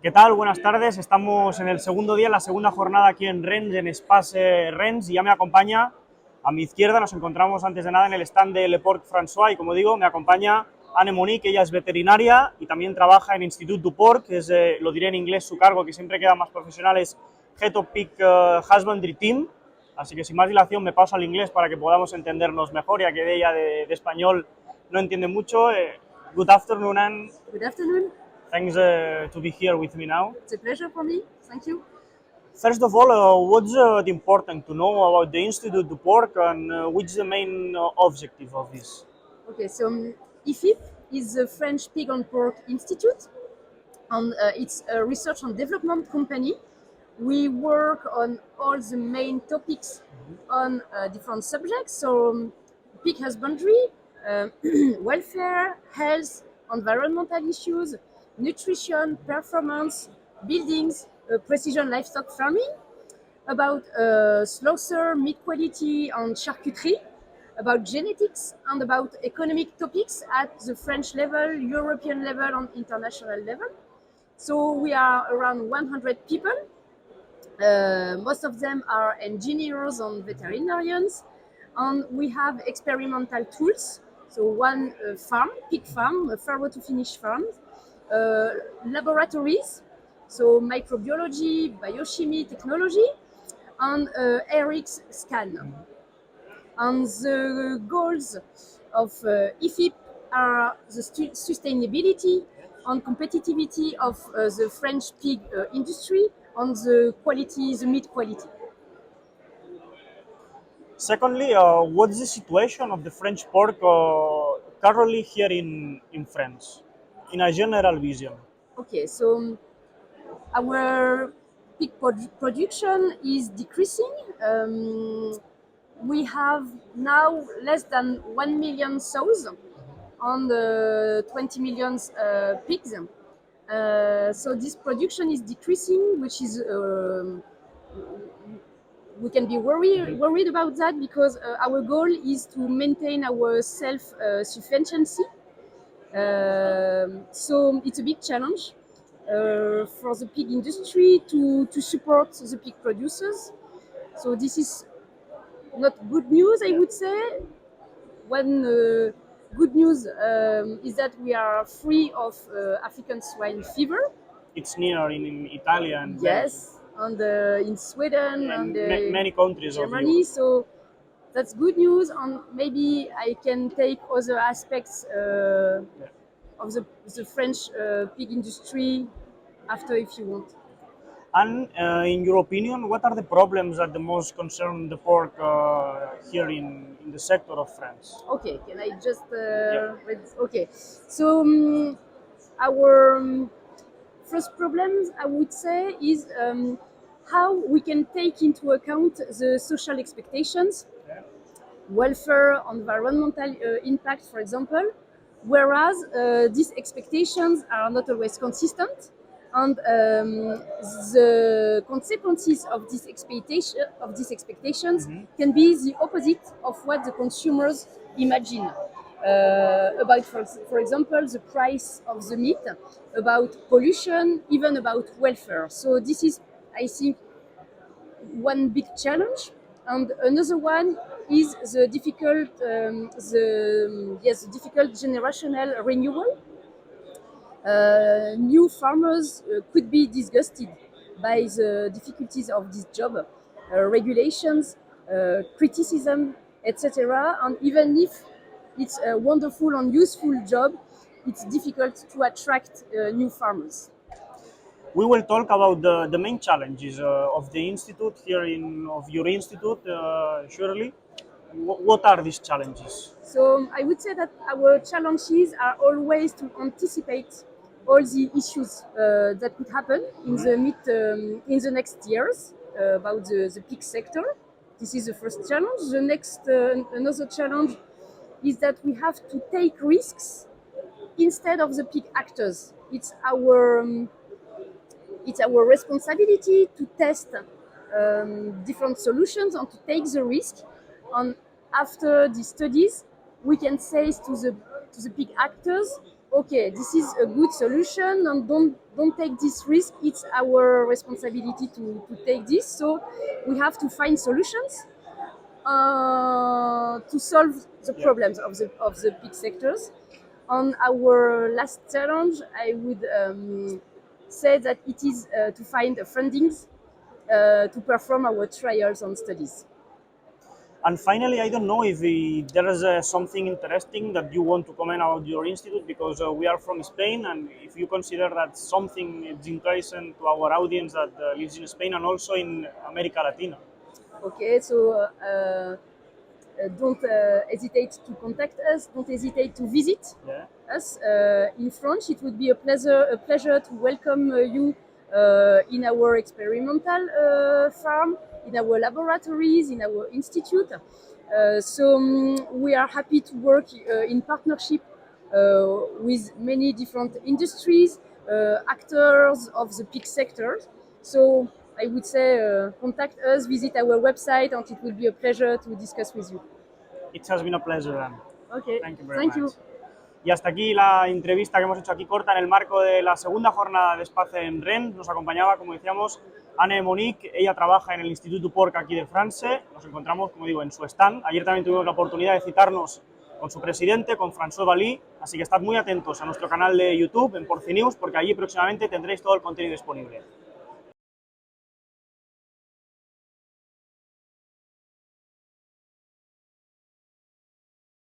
¿Qué tal? Buenas tardes. Estamos en el segundo día, la segunda jornada aquí en Rennes, en Espace Rennes, y ya me acompaña, a mi izquierda, nos encontramos antes de nada en el stand de Porc François, y como digo, me acompaña Anne Hémonic, ella es veterinaria y también trabaja en Institut du Porc, que es, lo diré en inglés, su cargo, que siempre queda más profesional, es Head of Pig Husbandry Team. Así que sin más dilación me paso al inglés para que podamos entendernos mejor, ya que de ella de español no entiende mucho. Good afternoon, Anne. Good afternoon. Thanks to be here with me now. It's a pleasure for me. Thank you. First of all, what's important to know about the Institut du Porc, and which is the main objective of this? Okay, so IFIP is the French Pig and Pork Institute, and it's a research and development company. We work on all the main topics on different subjects. So pig husbandry, welfare, health, environmental issues, nutrition, performance, buildings, precision livestock farming, about slaughter, meat quality, and charcuterie, about genetics, and about economic topics at the French level, European level, and international level. So we are around 100 people. Most of them are engineers and veterinarians, and we have experimental tools. So one farm, pig farm, a farrow to finish farm, laboratories, so microbiology, biochemistry, technology, and Eric's scan. And the goals of IFIP are the sustainability and competitivity of the French pig industry and the quality, the meat quality. Secondly, what's the situation of the French pork currently here in France, in a general vision? Okay, so our pig production is decreasing. We have now less than 1 million sows on the 20 million pigs. So this production is decreasing, which is we can be worried about that, because our goal is to maintain our self-sufficiency. So it's a big challenge for the pig industry to support the pig producers. So this is not good news, I would say. One good news is that we are free of African swine fever. It's near in Italy and Yes, and in Sweden and many countries of Germany. Europe. So that's good news, and maybe I can take other aspects of the French pig industry after, if you want. And in your opinion, what are the problems that the most concern the pork here in the sector of France? Okay, can I just read? Okay, so our first problems, I would say, is how we can take into account the social expectations, welfare, environmental impact, for example, whereas these expectations are not always consistent, and the consequences of these expectations can be the opposite of what the consumers imagine. About, for example, the price of the meat, about pollution, even about welfare. So this is, I think, one big challenge. And another one is the difficult generational renewal. New farmers could be disgusted by the difficulties of this job, regulations, criticism, etc. And even if it's a wonderful and useful job, it's difficult to attract new farmers. We will talk about the main challenges of the institute here of your institute, surely. What are these challenges? So I would say that our challenges are always to anticipate all the issues that could happen in the next years about the pig sector. This is the first challenge. The next another challenge is that we have to take risks instead of the pig actors. It's our responsibility to test different solutions and to take the risk. And after the studies, we can say to the pig actors, okay, this is a good solution, and don't take this risk. It's our responsibility to take this. So we have to find solutions to solve the problems of the big sectors. On our last challenge, I would say that it is to find fundings to perform our trials and studies. And finally, I don't know if there is something interesting that you want to comment about your institute, because we are from Spain, and if you consider that something is interesting to our audience that lives in Spain and also in America Latina. Okay, so don't hesitate to contact us. Don't hesitate to visit us in France. It would be a pleasure to welcome you in our experimental farm, in our laboratories, in our institute. We are happy to work in partnership with many different industries, actors of the pig sector. So I would say contact us, visit our website, and it will be a pleasure to discuss with you. It has been a pleasure, Anne. Okay, Thank you very thank much. you. Y hasta aquí la entrevista que hemos hecho aquí corta en el marco de la segunda jornada de Espace en Rennes. Nos acompañaba, como decíamos, Anne Hémonic. Ella trabaja en el Institut Porc aquí de Francia. Nos encontramos, como digo, en su stand. Ayer también tuvimos la oportunidad de citarnos con su presidente, con François Valli. Así que estad muy atentos a nuestro canal de YouTube, en Porcinews, porque allí próximamente tendréis todo el contenido disponible.